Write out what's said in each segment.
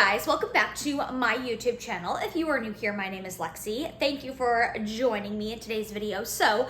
guys, welcome back to my YouTube channel. If you are new here, my name is Lexie. Thank you for joining me in today's video. So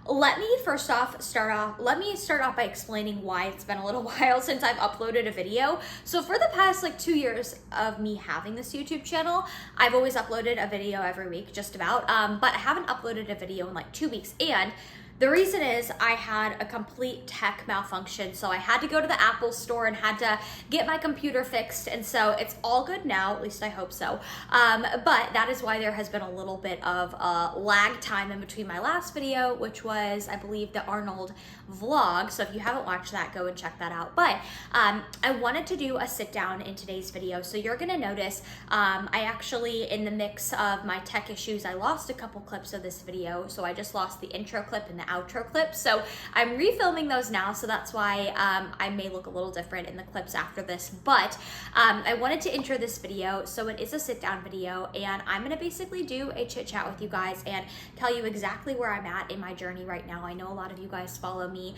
let me start off by explaining why it's been a little while since I've uploaded a video. So for the past 2 years of me having this YouTube channel, I've always uploaded a video every week, just about, but I haven't uploaded a video in 2 weeks. And the reason is I had a complete tech malfunction. So I had to go to the Apple store and had to get my computer fixed. And so it's all good now, at least I hope so. But that is why there has been a little bit of lag time in between my last video, which was, I believe, the Arnold vlog. So if you haven't watched that, go and check that out. But I wanted to do a sit down in today's video. So you're gonna notice I actually, in the mix of my tech issues, I lost a couple clips of this video. So I just lost the intro clip and the outro clip. So I'm refilming those now. So that's why I may look a little different in the clips after this. But I wanted to intro this video. So it is a sit down video and I'm gonna basically do a chit chat with you guys and tell you exactly where I'm at in my journey right now. I know a lot of you guys follow me.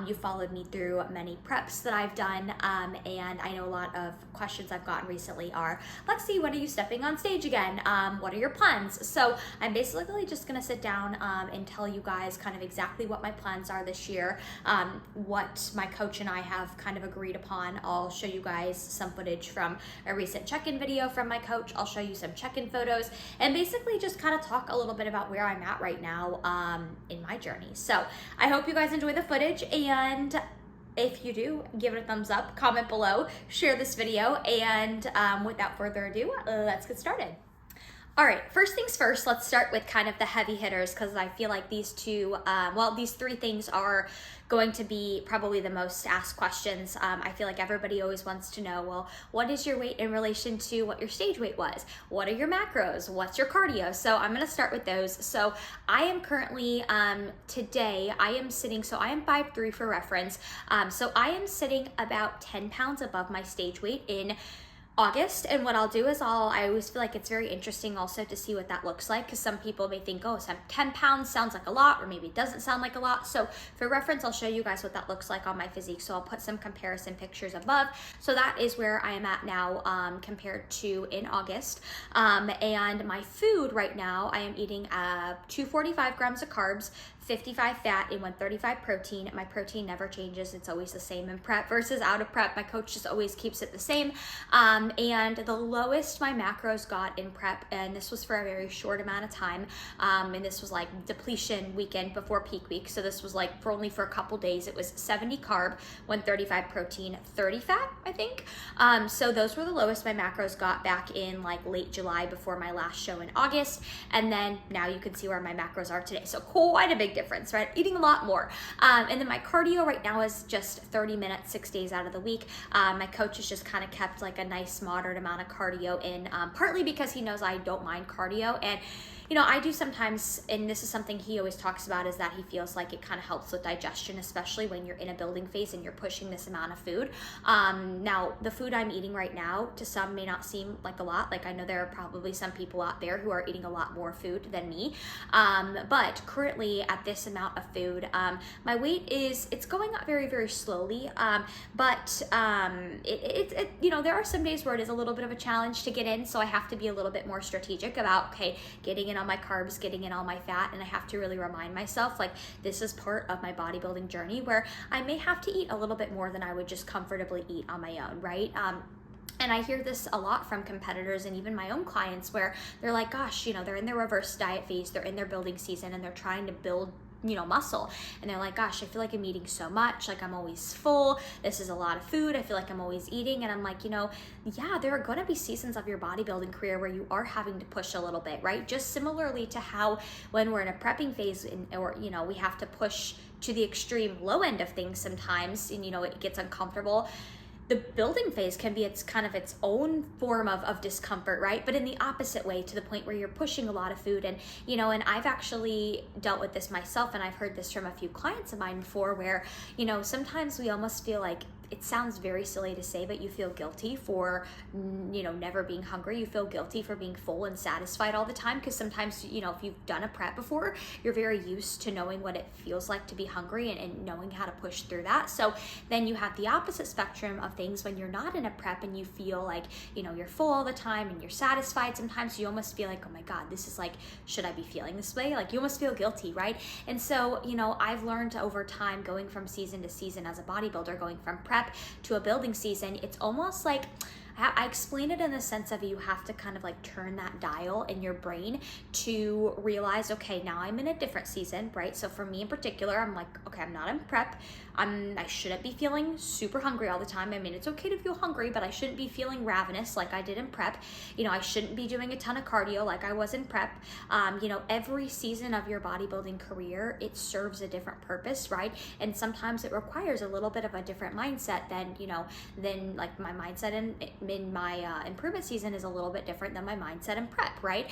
You followed me through many preps that I've done. And I know a lot of questions I've gotten recently are, Lexie, when are you stepping on stage again? What are your plans? So I'm basically just gonna sit down and tell you guys kind of exactly what my plans are this year, what my coach and I have kind of agreed upon. I'll show you guys some footage from a recent check-in video from my coach. I'll show you some check-in photos and basically just kind of talk a little bit about where I'm at right now in my journey. So I hope you guys enjoy the footage, and if you do, give it a thumbs up, comment below, share this video, and without further ado, let's get started. All right, first things first, let's start with kind of the heavy hitters, because I feel like these these three things are going to be probably the most asked questions. I feel like everybody always wants to know, well, what is your weight in relation to what your stage weight was? What are your macros? What's your cardio? So I'm gonna start with those. So I am currently, today, I am 5'3" for reference. So I am sitting about 10 pounds above my stage weight in August. And what I'll do is I always feel like it's very interesting also to see what that looks like, because some people may think, oh, 10 pounds sounds like a lot, or maybe it doesn't sound like a lot. So for reference, I'll show you guys what that looks like on my physique. So I'll put some comparison pictures above. So that is where I am at now compared to in August. And my food right now, I am eating 245 grams of carbs, 55 fat, and 135 protein. My protein never changes. It's always the same in prep versus out of prep. My coach just always keeps it the same. And the lowest my macros got in prep, and this was for a very short amount of time, and this was like depletion weekend before peak week. So this was only for a couple days. It was 70 carb, 135 protein, 30 fat, I think. So those were the lowest my macros got back in late July before my last show in August. And then now you can see where my macros are today. So quite a big difference, right? Eating a lot more. And then my cardio right now is just 30 minutes, 6 days out of the week. My coach has just kind of kept a nice moderate amount of cardio in, partly because he knows I don't mind cardio. And I do sometimes, and this is something he always talks about, is that he feels like it kind of helps with digestion, especially when you're in a building phase and you're pushing this amount of food. Now, the food I'm eating right now, to some may not seem like a lot. I know there are probably some people out there who are eating a lot more food than me. But currently at this amount of food, my weight it's going up very, very slowly. But there are some days where it is a little bit of a challenge to get in. So I have to be a little bit more strategic about, okay, getting in all my carbs, getting in all my fat, and I have to really remind myself this is part of my bodybuilding journey where I may have to eat a little bit more than I would just comfortably eat on my own, right? And I hear this a lot from competitors and even my own clients where they're like, gosh, they're in their reverse diet phase, they're in their building season, and they're trying to build muscle, and they're like, gosh, I feel like I'm eating so much, I'm always full, this is a lot of food, I feel like I'm always eating. And I'm like, yeah, there are going to be seasons of your bodybuilding career where you are having to push a little bit, right? Just similarly to how when we're in a prepping phase or we have to push to the extreme low end of things sometimes, and it gets uncomfortable. The building phase can be its own form of discomfort, right? But in the opposite way, to the point where you're pushing a lot of food. And, and I've actually dealt with this myself, and I've heard this from a few clients of mine before where, sometimes we almost feel like it sounds very silly to say, but you feel guilty for, never being hungry. You feel guilty for being full and satisfied all the time, because sometimes, if you've done a prep before, you're very used to knowing what it feels like to be hungry and knowing how to push through that. So then you have the opposite spectrum of things when you're not in a prep and you feel like, you're full all the time and you're satisfied. Sometimes you almost feel like, oh my God, this is like, should I be feeling this way? Like, you almost feel guilty, right? And so, I've learned over time, going from season to season as a bodybuilder, going from prep to a building season, it's almost like, I explain it in the sense of you have to kind of like turn that dial in your brain to realize, okay, now I'm in a different season, right? So for me in particular, I'm like, okay, I'm not in prep. I shouldn't be feeling super hungry all the time. I mean, it's okay to feel hungry, but I shouldn't be feeling ravenous like I did in prep. I shouldn't be doing a ton of cardio like I was in prep. Every season of your bodybuilding career, it serves a different purpose, right? And sometimes it requires a little bit of a different mindset than like my mindset in my improvement season is a little bit different than my mindset in prep, right?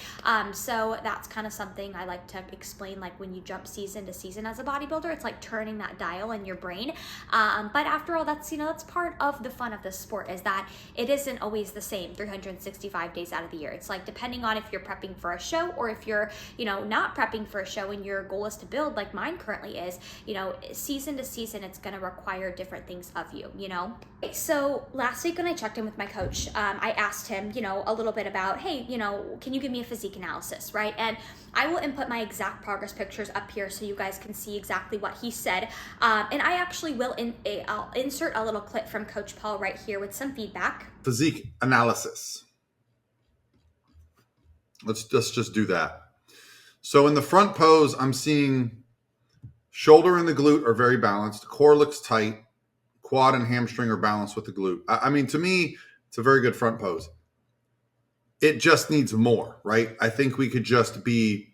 So that's kind of something I like to explain, like when you jump season to season as a bodybuilder, it's like turning that dial in your brain. But after all, that's part of the fun of this sport, is that it isn't always the same 365 days out of the year. It's like, depending on if you're prepping for a show or if you're, not prepping for a show and your goal is to build like mine currently is, season to season, it's going to require different things of you, So last week when I checked in with my coach, I asked him, a little bit about, hey, can you give me a physique analysis, right? And I will input my exact progress pictures up here so you guys can see exactly what he said. And I actually will I'll insert a little clip from Coach Paul right here with some feedback. Physique analysis. Let's just do that. So in the front pose, I'm seeing shoulder and the glute are very balanced. Core looks tight. Quad and hamstring are balanced with the glute. I mean, to me, it's a very good front pose. It just needs more, right? I think we could just be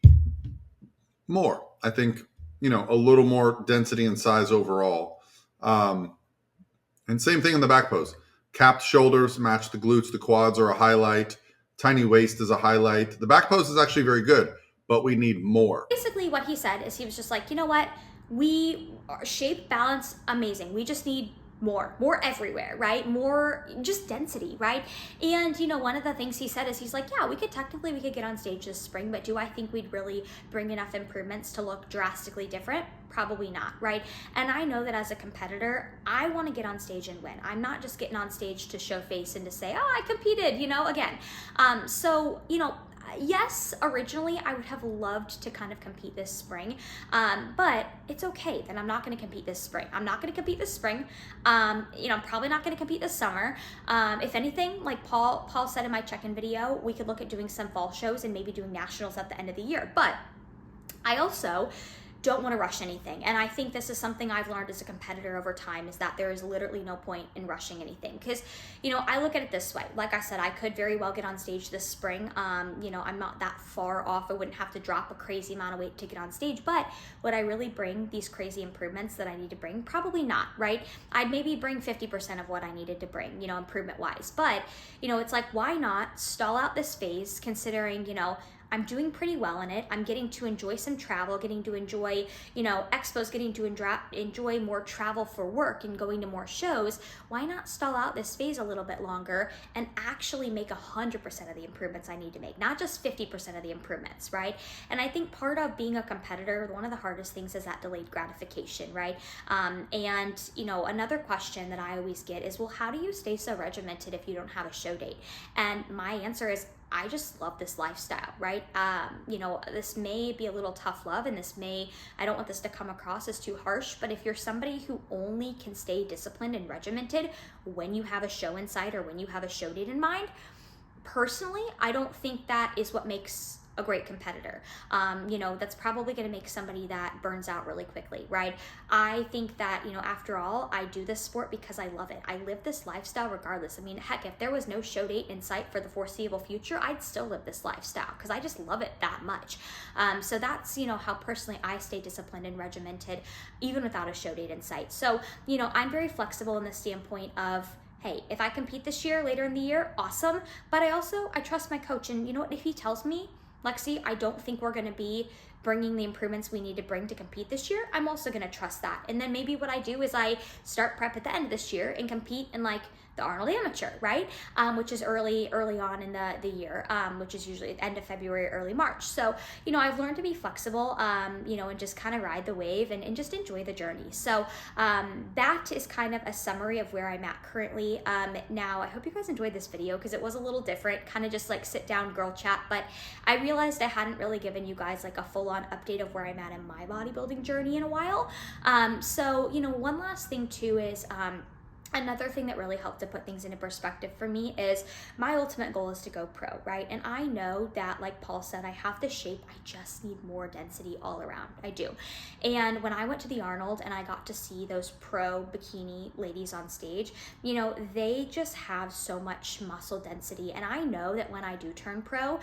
more. I think, a little more density and size overall. And same thing in the back pose. Capped shoulders match the glutes. The quads are a highlight. Tiny waist is a highlight. The back pose is actually very good, but we need more. Basically what he said is he was just like, you know what? Shape, balance, amazing. We just need more everywhere, right? More just density, right? And one of the things he said is he's like, yeah, we could get on stage this spring, but do I think we'd really bring enough improvements to look drastically different? Probably not, right? And I know that as a competitor, I want to get on stage and win. I'm not just getting on stage to show face and to say, oh, I competed, again. Yes, originally I would have loved to kind of compete this spring, but it's okay. Then I'm not going to compete this spring. I'm not going to compete this spring. I'm probably not going to compete this summer. If anything, like Paul said in my check-in video, we could look at doing some fall shows and maybe doing nationals at the end of the year. But I also don't want to rush anything. And I think this is something I've learned as a competitor over time, is that there is literally no point in rushing anything. Because, I look at it this way. Like I said, I could very well get on stage this spring. I'm not that far off. I wouldn't have to drop a crazy amount of weight to get on stage. But would I really bring these crazy improvements that I need to bring? Probably not, right? I'd maybe bring 50% of what I needed to bring, improvement-wise. But, it's like, why not stall out this phase, considering, I'm doing pretty well in it. I'm getting to enjoy some travel, getting to enjoy, expos, getting to enjoy more travel for work and going to more shows. Why not stall out this phase a little bit longer and actually make 100% of the improvements I need to make, not just 50% of the improvements, right? And I think part of being a competitor, one of the hardest things is that delayed gratification, right? Another question that I always get is, well, how do you stay so regimented if you don't have a show date? And my answer is, I just love this lifestyle, right? This may be a little tough love, and I don't want this to come across as too harsh, but if you're somebody who only can stay disciplined and regimented when you have a show in sight or when you have a show date in mind, personally, I don't think that is what makes a great competitor. That's probably going to make somebody that burns out really quickly, right? I think that, after all, I do this sport because I love it. I live this lifestyle regardless. I mean, heck, if there was no show date in sight for the foreseeable future, I'd still live this lifestyle because I just love it that much. So that's, how personally I stay disciplined and regimented even without a show date in sight. So, I'm very flexible in the standpoint of, hey, if I compete this year, later in the year, awesome. But I trust my coach, and if he tells me, Lexie, I don't think we're going to be bringing the improvements we need to bring to compete this year, I'm also going to trust that. And then maybe what I do is I start prep at the end of this year and compete in like the Arnold Amateur, right? Which is early on in the year, which is usually end of February, early March. So, you know, I've learned to be flexible, you know, and just kind of ride the wave and just enjoy the journey. So that is kind of a summary of where I'm at currently. Now, I hope you guys enjoyed this video because it was a little different, kind of just like sit down girl chat, but I realized I hadn't really given you guys like a full-on update of where I'm at in my bodybuilding journey in a while. So, you know, one last thing too is, another thing that really helped to put things into perspective for me is my ultimate goal is to go pro, right? And I know that, like Paul said, I have the shape, I just need more density all around. I do. And when I went to the Arnold and I got to see those pro bikini ladies on stage, you know, they just have so much muscle density. And I know that when I do turn pro,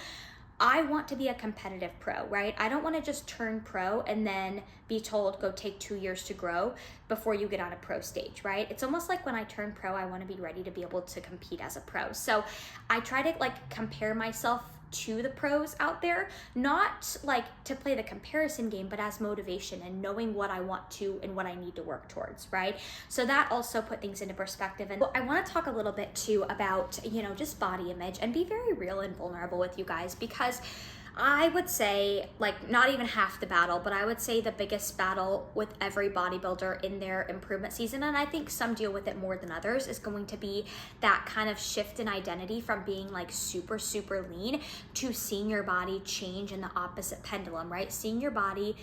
I want to be a competitive pro, right? I don't want to just turn pro and then be told, go take 2 years to grow before you get on a pro stage, right? It's almost like when I turn pro, I want to be ready to be able to compete as a pro. So I try to like compare myself to the pros out there, not like to play the comparison game, but as motivation and knowing what I want to and what I need to work towards, right? So that also put things into perspective. And I want to talk a little bit too about, you know, just body image and be very real and vulnerable with you guys, because I would say, like, not even half the battle, but I would say the biggest battle with every bodybuilder in their improvement season, and I think some deal with it more than others, is going to be that kind of shift in identity from being like super, super lean to seeing your body change in the opposite pendulum, right? Seeing your body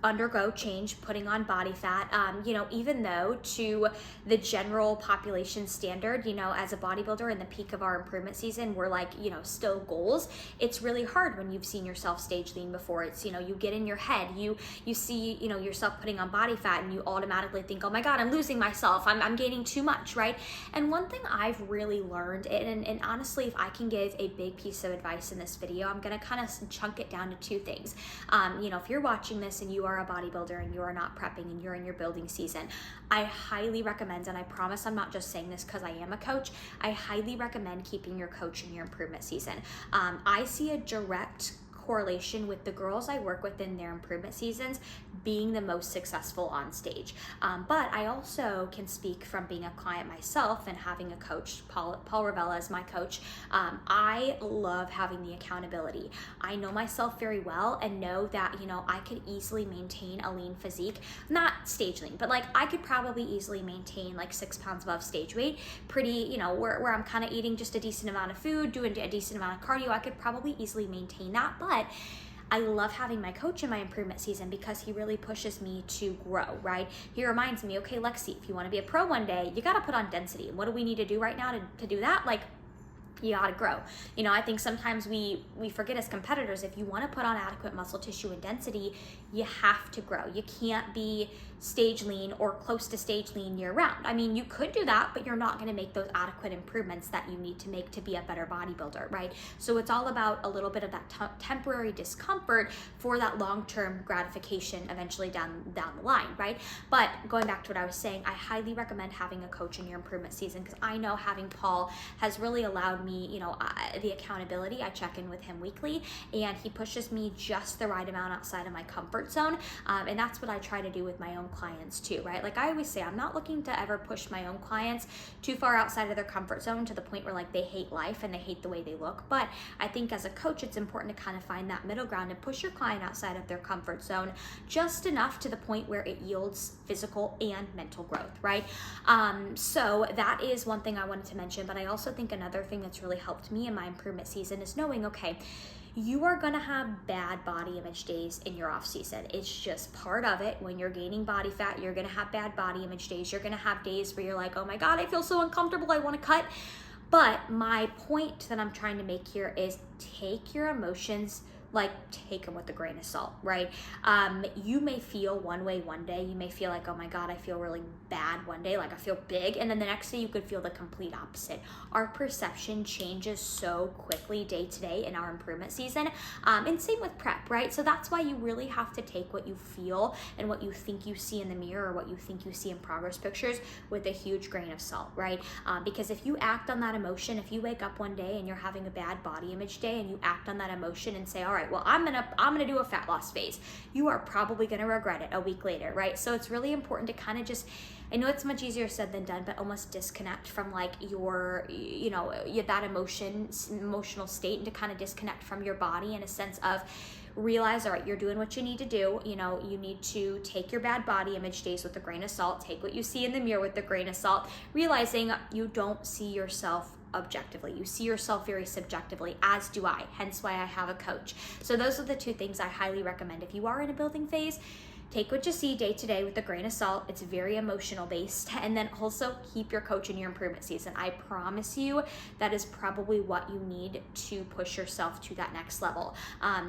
undergo change, putting on body fat, you know, even though to the general population standard, you know, as a bodybuilder in the peak of our improvement season, we're like, you know, still goals. It's really hard when you've seen yourself stage lean before. It's, you know, you get in your head, you see, you know, yourself putting on body fat and you automatically think, oh my God, I'm losing myself. I'm gaining too much, right? And one thing I've really learned, and honestly, if I can give a big piece of advice in this video, I'm going to kind of chunk it down to two things. You know, if you're watching this and you are a bodybuilder and you are not prepping and you're in your building season, I highly recommend, and I promise I'm not just saying this because I am a coach, I highly recommend keeping your coach in your improvement season. I see a direct correlation with the girls I work with in their improvement seasons being the most successful on stage. But I also can speak from being a client myself and having a coach, Paul Ravella as my coach. I love having the accountability. I know myself very well and know that, you know, I could easily maintain a lean physique, not stage lean, but like I could probably easily maintain like 6 pounds above stage weight, pretty, you know, where I'm kind of eating just a decent amount of food, doing a decent amount of cardio. I could probably easily maintain that, but I love having my coach in my improvement season because he really pushes me to grow, right? He reminds me, okay, Lexie, if you want to be a pro one day, you got to put on density. And what do we need to do right now to do that? Like, you gotta grow. You know, I think sometimes we forget as competitors, if you want to put on adequate muscle tissue and density, you have to grow. You can't be stage lean or close to stage lean year round. I mean, you could do that, but you're not going to make those adequate improvements that you need to make to be a better bodybuilder, right? So it's all about a little bit of that temporary discomfort for that long-term gratification eventually down the line, right? But going back to what I was saying, I highly recommend having a coach in your improvement season because I know having Paul has really allowed me, you know, the accountability. I check in with him weekly and he pushes me just the right amount outside of my comfort zone. And that's what I try to do with my own clients too, right? Like I always say, I'm not looking to ever push my own clients too far outside of their comfort zone to the point where like they hate life and they hate the way they look. But I think as a coach, it's important to kind of find that middle ground and push your client outside of their comfort zone just enough to the point where it yields physical and mental growth, right? So that is one thing I wanted to mention, but I also think another thing that's really helped me in my improvement season is knowing, okay, you are gonna have bad body image days in your off season. It's just part of it. When you're gaining body fat, you're gonna have bad body image days. You're gonna have days where you're like, oh my God, I feel so uncomfortable, I wanna cut. But my point that I'm trying to make here is take your emotions, like take them with a grain of salt, right? You may feel one way one day. You may feel like, oh my God, I feel really bad one day, like I feel big. And then the next day you could feel the complete opposite. Our perception changes so quickly day to day in our improvement season. And same with prep, right? So that's why you really have to take what you feel and what you think you see in the mirror or what you think you see in progress pictures with a huge grain of salt, right? Because if you act on that emotion, if you wake up one day and you're having a bad body image day and you act on that emotion and say, all right, right, well, I'm gonna do a fat loss phase. You are probably gonna regret it a week later, right? So it's really important to kind of just, I know it's much easier said than done, but almost disconnect from like your, that emotional state, and to kind of disconnect from your body in a sense of realize, all right, you're doing what you need to do. You need to take your bad body image days with a grain of salt, take what you see in the mirror with a grain of salt, realizing you don't see yourself objectively. You see yourself very subjectively, as do I, hence why I have a coach. So those are the two things I highly recommend. If you are in a building phase, take what you see day to day with a grain of salt. It's very emotional based. And then also keep your coach in your improvement season. I promise you that is probably what you need to push yourself to that next level.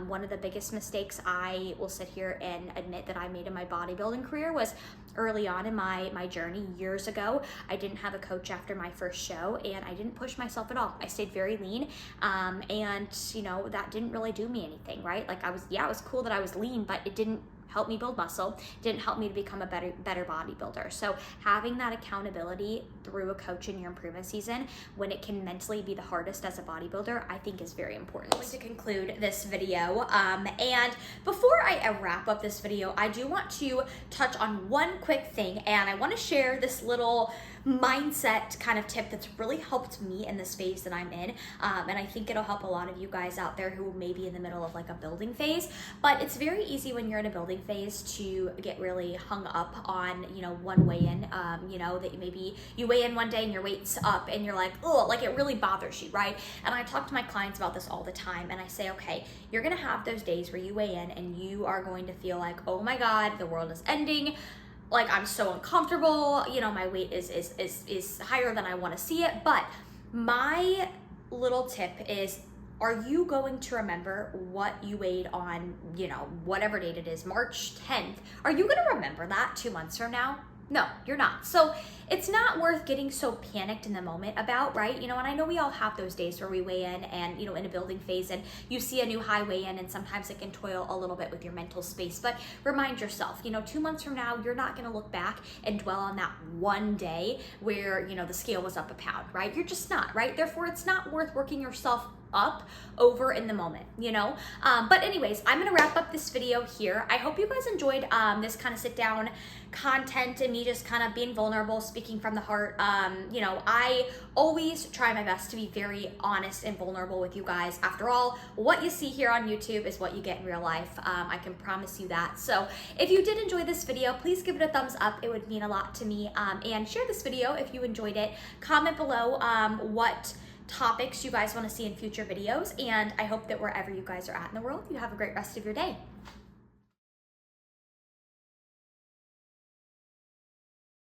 One of the biggest mistakes I will sit here and admit that I made in my bodybuilding career was early on in my journey years ago. I didn't have a coach after my first show, and I didn't push myself at all. I stayed very lean, and that didn't really do me anything, right? Like it was cool that I was lean, but it didn't help me build muscle, didn't help me to become a better bodybuilder. So having that accountability through a coach in your improvement season, when it can mentally be the hardest as a bodybuilder, I think is very important. To conclude this video, and before I wrap up this video, I do want to touch on one quick thing, and I want to share this little mindset kind of tip that's really helped me in this phase that I'm in, and I think it'll help a lot of you guys out there who may be in the middle of like a building phase. But it's very easy when you're in a building phase to get really hung up on one weigh-in, that maybe you weigh in one day and your weight's up and you're like, oh, like it really bothers you, right? And I talk to my clients about this all the time, and I say, okay, you're gonna have those days where you weigh in and you are going to feel like, oh my god, the world is ending, like I'm so uncomfortable, my weight is higher than I want to see it. But my little tip is, are you going to remember what you weighed on, whatever date it is, March 10th? Are you going to remember that 2 months from now? No, you're not. So it's not worth getting so panicked in the moment about, right? And I know we all have those days where we weigh in and, in a building phase, and you see a new high weigh in, and sometimes it can toil a little bit with your mental space. But remind yourself, 2 months from now, you're not going to look back and dwell on that one day where, the scale was up a pound, right? You're just not, right? Therefore, it's not worth working yourself up over in the moment, but anyways, I'm gonna wrap up this video here. I hope you guys enjoyed this kind of sit down content and me just kind of being vulnerable, speaking from the heart. I always try my best to be very honest and vulnerable with you guys. After all, what you see here on YouTube is what you get in real life. I can promise you that. So if you did enjoy this video, please give it a thumbs up. It would mean a lot to me, and share this video if you enjoyed it. Comment below what topics you guys want to see in future videos, and I hope that wherever you guys are at in the world, you have a great rest of your day.